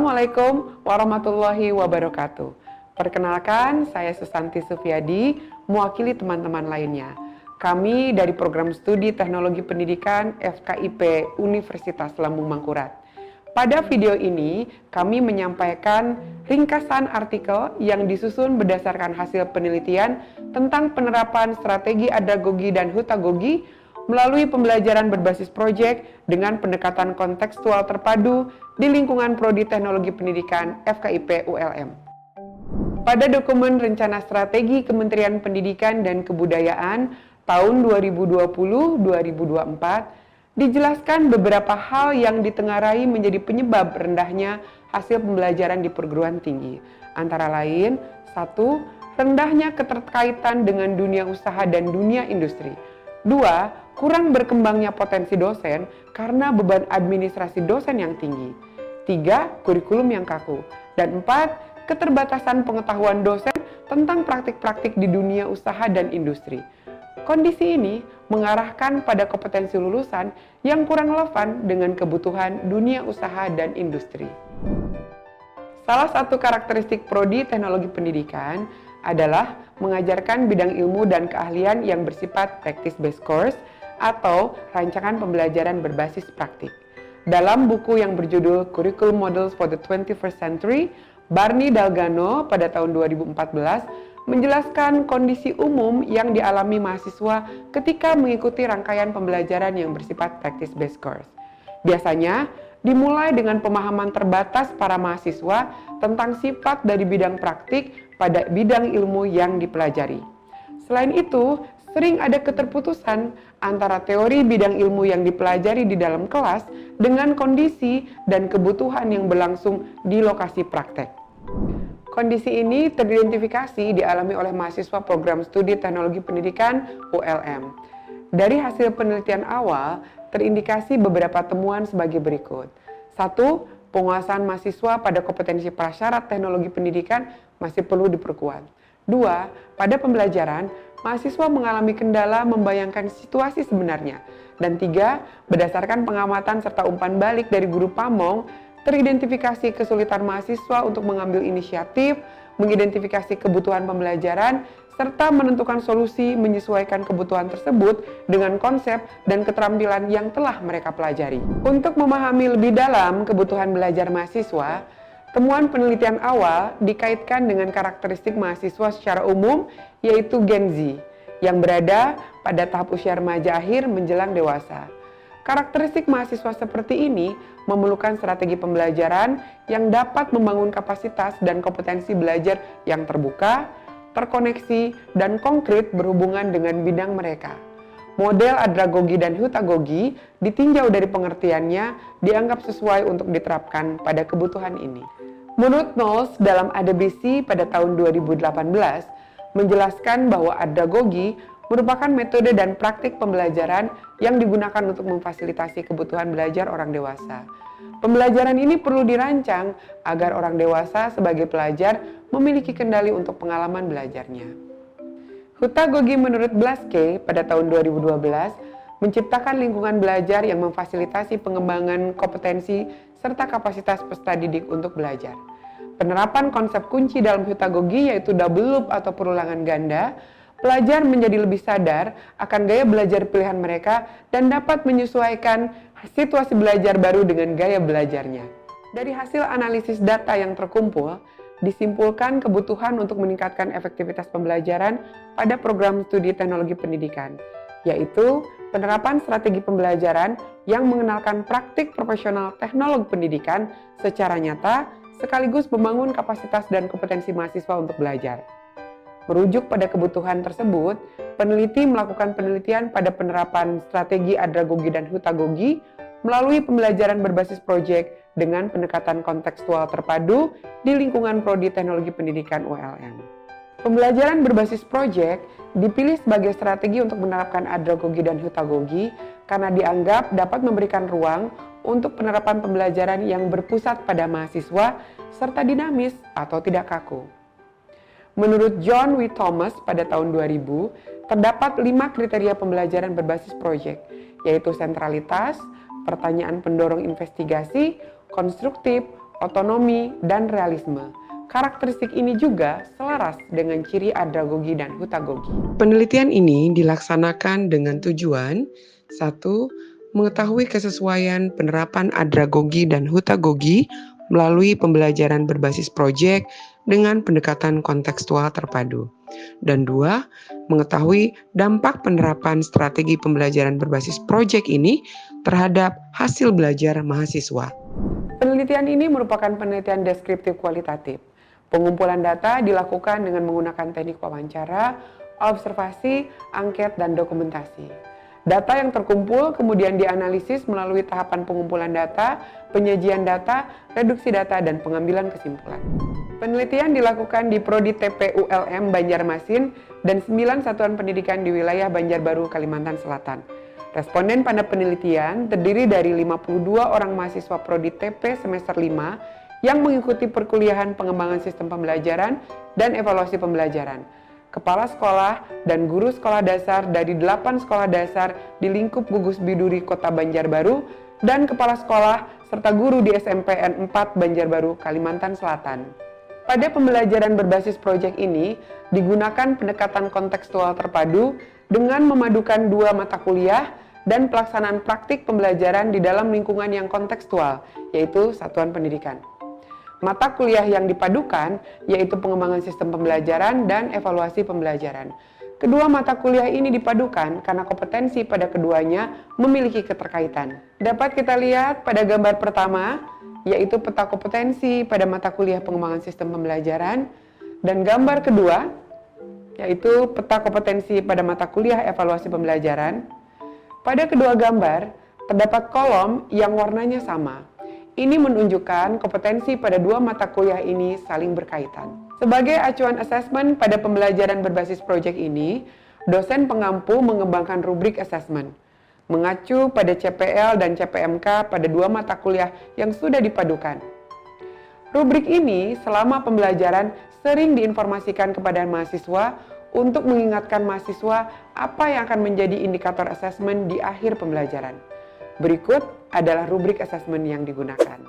Assalamualaikum warahmatullahi wabarakatuh. Perkenalkan, saya Susanti Sufiadi, mewakili teman-teman lainnya. Kami dari Program Studi Teknologi Pendidikan FKIP Universitas Lambung Mangkurat. Pada video ini, kami menyampaikan ringkasan artikel yang disusun berdasarkan hasil penelitian tentang penerapan strategi andragogi dan hutagogi melalui pembelajaran berbasis proyek dengan pendekatan kontekstual terpadu di lingkungan Prodi Teknologi Pendidikan FKIP ULM. Pada dokumen Rencana Strategi Kementerian Pendidikan dan Kebudayaan tahun 2020-2024, dijelaskan beberapa hal yang ditengarai menjadi penyebab rendahnya hasil pembelajaran di perguruan tinggi. Antara lain, 1. Rendahnya keterkaitan dengan dunia usaha dan dunia industri. 2. Kurang berkembangnya potensi dosen karena beban administrasi dosen yang tinggi. 3. Kurikulum yang kaku. Dan 4. Keterbatasan pengetahuan dosen tentang praktik-praktik di dunia usaha dan industri. Kondisi ini mengarahkan pada kompetensi lulusan yang kurang relevan dengan kebutuhan dunia usaha dan industri. Salah satu karakteristik Prodi Teknologi Pendidikan adalah mengajarkan bidang ilmu dan keahlian yang bersifat practice-based course atau rancangan pembelajaran berbasis praktik. Dalam buku yang berjudul Curriculum Models for the 21st Century, Barney Dalgano pada tahun 2014 menjelaskan kondisi umum yang dialami mahasiswa ketika mengikuti rangkaian pembelajaran yang bersifat practice-based course. Biasanya, dimulai dengan pemahaman terbatas para mahasiswa tentang sifat dari bidang praktik pada bidang ilmu yang dipelajari. Selain itu, sering ada keterputusan antara teori bidang ilmu yang dipelajari di dalam kelas dengan kondisi dan kebutuhan yang berlangsung di lokasi praktek. Kondisi ini teridentifikasi dialami oleh mahasiswa Program Studi Teknologi Pendidikan ULM. Dari hasil penelitian awal, terindikasi beberapa temuan sebagai berikut. 1. Penguasaan mahasiswa pada kompetensi prasyarat teknologi pendidikan masih perlu diperkuat. 2. Pada pembelajaran, mahasiswa mengalami kendala membayangkan situasi sebenarnya. Dan 3. Berdasarkan pengamatan serta umpan balik dari guru pamong, teridentifikasi kesulitan mahasiswa untuk mengambil inisiatif, mengidentifikasi kebutuhan pembelajaran, serta menentukan solusi menyesuaikan kebutuhan tersebut dengan konsep dan keterampilan yang telah mereka pelajari. Untuk memahami lebih dalam kebutuhan belajar mahasiswa, temuan penelitian awal dikaitkan dengan karakteristik mahasiswa secara umum, yaitu Gen Z, yang berada pada tahap usia remaja akhir menjelang dewasa. Karakteristik mahasiswa seperti ini memerlukan strategi pembelajaran yang dapat membangun kapasitas dan kompetensi belajar yang terbuka, terkoneksi, dan konkret berhubungan dengan bidang mereka. Model andragogi dan hutagogi ditinjau dari pengertiannya dianggap sesuai untuk diterapkan pada kebutuhan ini. Menurut Knowles dalam ADBC pada tahun 2018, menjelaskan bahwa andragogi merupakan metode dan praktik pembelajaran yang digunakan untuk memfasilitasi kebutuhan belajar orang dewasa. Pembelajaran ini perlu dirancang agar orang dewasa sebagai pelajar memiliki kendali untuk pengalaman belajarnya. Hutagogi menurut Blaschke pada tahun 2012 menciptakan lingkungan belajar yang memfasilitasi pengembangan kompetensi serta kapasitas peserta didik untuk belajar. Penerapan konsep kunci dalam hutagogi yaitu double loop atau perulangan ganda, pelajar menjadi lebih sadar akan gaya belajar pilihan mereka dan dapat menyesuaikan situasi belajar baru dengan gaya belajarnya. Dari hasil analisis data yang terkumpul, disimpulkan kebutuhan untuk meningkatkan efektivitas pembelajaran pada program studi teknologi pendidikan, yaitu penerapan strategi pembelajaran yang mengenalkan praktik profesional teknologi pendidikan secara nyata, sekaligus membangun kapasitas dan kompetensi mahasiswa untuk belajar. Merujuk pada kebutuhan tersebut, peneliti melakukan penelitian pada penerapan strategi andragogi dan hutagogi melalui pembelajaran berbasis proyek dengan pendekatan kontekstual terpadu di lingkungan Prodi Teknologi Pendidikan ULM. Pembelajaran berbasis proyek dipilih sebagai strategi untuk menerapkan andragogi dan hutagogi karena dianggap dapat memberikan ruang untuk penerapan pembelajaran yang berpusat pada mahasiswa serta dinamis atau tidak kaku. Menurut John W. Thomas pada tahun 2000, terdapat 5 kriteria pembelajaran berbasis proyek, yaitu sentralitas, pertanyaan pendorong investigasi, konstruktif, otonomi, dan realisme. Karakteristik ini juga selaras dengan ciri andragogi dan hutagogi. Penelitian ini dilaksanakan dengan tujuan 1. Mengetahui kesesuaian penerapan andragogi dan hutagogi melalui pembelajaran berbasis proyek dengan pendekatan kontekstual terpadu. Dan 2. Mengetahui dampak penerapan strategi pembelajaran berbasis proyek ini terhadap hasil belajar mahasiswa. Penelitian ini merupakan penelitian deskriptif kualitatif. Pengumpulan data dilakukan dengan menggunakan teknik wawancara, observasi, angket, dan dokumentasi. Data yang terkumpul kemudian dianalisis melalui tahapan pengumpulan data, penyajian data, reduksi data, dan pengambilan kesimpulan. Penelitian dilakukan di Prodi TP ULM Banjarmasin dan 9 satuan pendidikan di wilayah Banjarbaru, Kalimantan Selatan. Responden pada penelitian terdiri dari 52 orang mahasiswa Prodi TP semester 5 yang mengikuti perkuliahan pengembangan sistem pembelajaran dan evaluasi pembelajaran. Kepala sekolah dan guru sekolah dasar dari 8 sekolah dasar di lingkup Gugus Biduri Kota Banjarbaru dan kepala sekolah serta guru di SMPN 4 Banjarbaru, Kalimantan Selatan. Pada pembelajaran berbasis proyek ini digunakan pendekatan kontekstual terpadu dengan memadukan 2 mata kuliah dan pelaksanaan praktik pembelajaran di dalam lingkungan yang kontekstual, yaitu satuan pendidikan. Mata kuliah yang dipadukan yaitu pengembangan sistem pembelajaran dan evaluasi pembelajaran. Kedua mata kuliah ini dipadukan karena kompetensi pada keduanya memiliki keterkaitan. Dapat kita lihat pada gambar pertama, yaitu peta kompetensi pada mata kuliah pengembangan sistem pembelajaran, dan gambar kedua, yaitu peta kompetensi pada mata kuliah evaluasi pembelajaran. Pada kedua gambar, terdapat kolom yang warnanya sama. Ini menunjukkan kompetensi pada 2 mata kuliah ini saling berkaitan. Sebagai acuan asesmen pada pembelajaran berbasis proyek ini, dosen pengampu mengembangkan rubrik asesmen, mengacu pada CPL dan CPMK pada 2 mata kuliah yang sudah dipadukan. Rubrik ini selama pembelajaran sering diinformasikan kepada mahasiswa untuk mengingatkan mahasiswa apa yang akan menjadi indikator asesmen di akhir pembelajaran. Berikut adalah rubrik asesmen yang digunakan.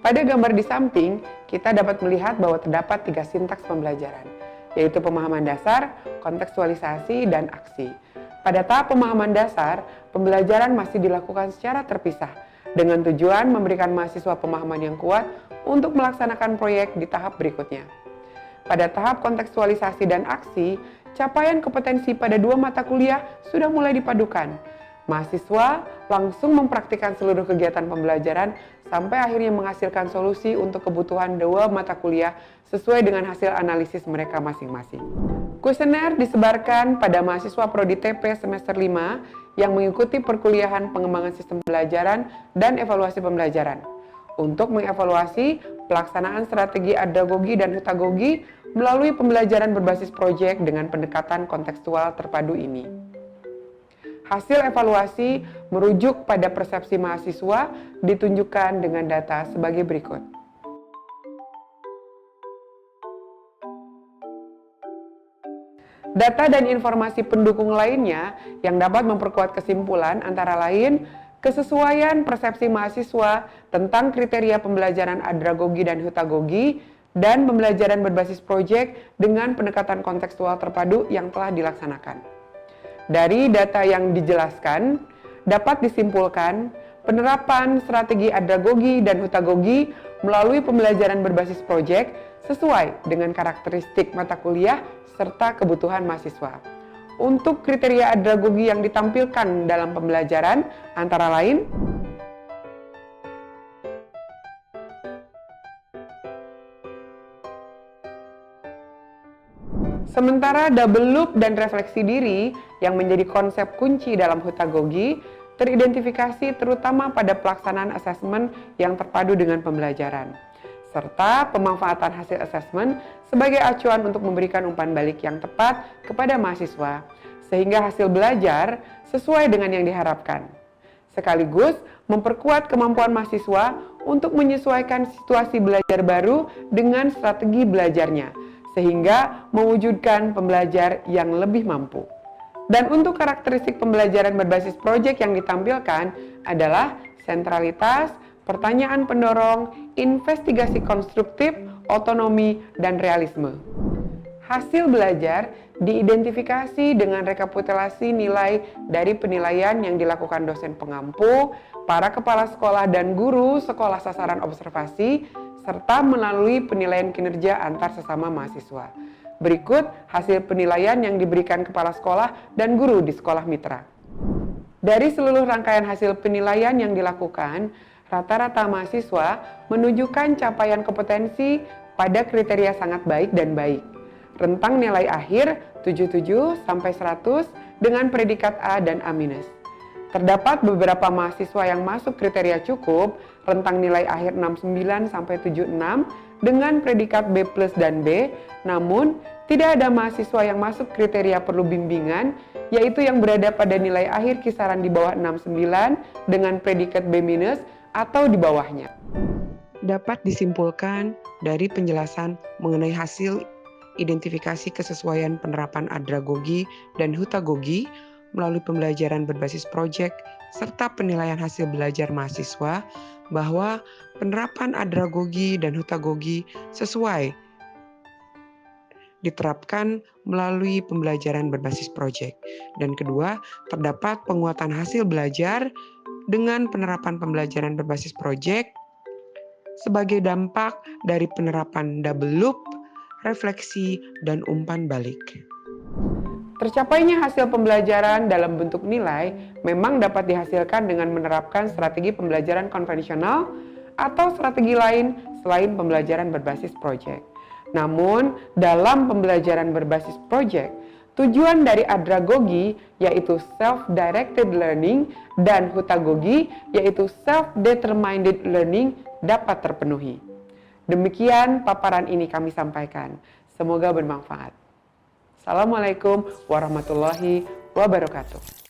Pada gambar di samping, kita dapat melihat bahwa terdapat 3 sintaks pembelajaran, yaitu pemahaman dasar, kontekstualisasi, dan aksi. Pada tahap pemahaman dasar, pembelajaran masih dilakukan secara terpisah, dengan tujuan memberikan mahasiswa pemahaman yang kuat untuk melaksanakan proyek di tahap berikutnya. Pada tahap kontekstualisasi dan aksi, capaian kompetensi pada 2 mata kuliah sudah mulai dipadukan. Mahasiswa langsung mempraktikkan seluruh kegiatan pembelajaran sampai akhirnya menghasilkan solusi untuk kebutuhan 2 mata kuliah sesuai dengan hasil analisis mereka masing-masing. Kuesioner disebarkan pada mahasiswa Prodi TP semester 5 yang mengikuti perkuliahan pengembangan sistem pembelajaran dan evaluasi pembelajaran untuk mengevaluasi pelaksanaan strategi andragogi dan hutagogi melalui pembelajaran berbasis proyek dengan pendekatan kontekstual terpadu ini. Hasil evaluasi merujuk pada persepsi mahasiswa ditunjukkan dengan data sebagai berikut. Data dan informasi pendukung lainnya yang dapat memperkuat kesimpulan antara lain kesesuaian persepsi mahasiswa tentang kriteria pembelajaran andragogi dan hutagogi dan pembelajaran berbasis proyek dengan pendekatan kontekstual terpadu yang telah dilaksanakan. Dari data yang dijelaskan, dapat disimpulkan penerapan strategi andragogi dan hutagogi melalui pembelajaran berbasis proyek sesuai dengan karakteristik mata kuliah serta kebutuhan mahasiswa. Untuk kriteria andragogi yang ditampilkan dalam pembelajaran antara lain, sementara double loop dan refleksi diri yang menjadi konsep kunci dalam hutagogi teridentifikasi terutama pada pelaksanaan asesmen yang terpadu dengan pembelajaran, serta pemanfaatan hasil asesmen sebagai acuan untuk memberikan umpan balik yang tepat kepada mahasiswa, sehingga hasil belajar sesuai dengan yang diharapkan. Sekaligus memperkuat kemampuan mahasiswa untuk menyesuaikan situasi belajar baru dengan strategi belajarnya, sehingga mewujudkan pembelajar yang lebih mampu. Dan untuk karakteristik pembelajaran berbasis proyek yang ditampilkan adalah sentralitas, pertanyaan pendorong, investigasi konstruktif, otonomi, dan realisme. Hasil belajar diidentifikasi dengan rekapitulasi nilai dari penilaian yang dilakukan dosen pengampu, para kepala sekolah dan guru sekolah sasaran observasi, serta melalui penilaian kinerja antar sesama mahasiswa. Berikut hasil penilaian yang diberikan kepala sekolah dan guru di sekolah mitra. Dari seluruh rangkaian hasil penilaian yang dilakukan, rata-rata mahasiswa menunjukkan capaian kompetensi pada kriteria sangat baik dan baik. Rentang nilai akhir 77 sampai 100 dengan predikat A dan A-. Terdapat beberapa mahasiswa yang masuk kriteria cukup, rentang nilai akhir 69 sampai 76 dengan predikat B+ dan B, namun tidak ada mahasiswa yang masuk kriteria perlu bimbingan, yaitu yang berada pada nilai akhir kisaran di bawah 69 dengan predikat B- atau di bawahnya. Dapat disimpulkan dari penjelasan mengenai hasil identifikasi kesesuaian penerapan andragogi dan hutagogi melalui pembelajaran berbasis proyek serta penilaian hasil belajar mahasiswa bahwa penerapan andragogi dan hutagogi sesuai diterapkan melalui pembelajaran berbasis proyek. Dan kedua, terdapat penguatan hasil belajar dengan penerapan pembelajaran berbasis proyek sebagai dampak dari penerapan double loop, refleksi, dan umpan balik. Tercapainya hasil pembelajaran dalam bentuk nilai memang dapat dihasilkan dengan menerapkan strategi pembelajaran konvensional atau strategi lain selain pembelajaran berbasis proyek. Namun, dalam pembelajaran berbasis proyek, tujuan dari andragogi yaitu self-directed learning dan hutagogi yaitu self-determined learning dapat terpenuhi. Demikian paparan ini kami sampaikan. Semoga bermanfaat. Assalamualaikum warahmatullahi wabarakatuh.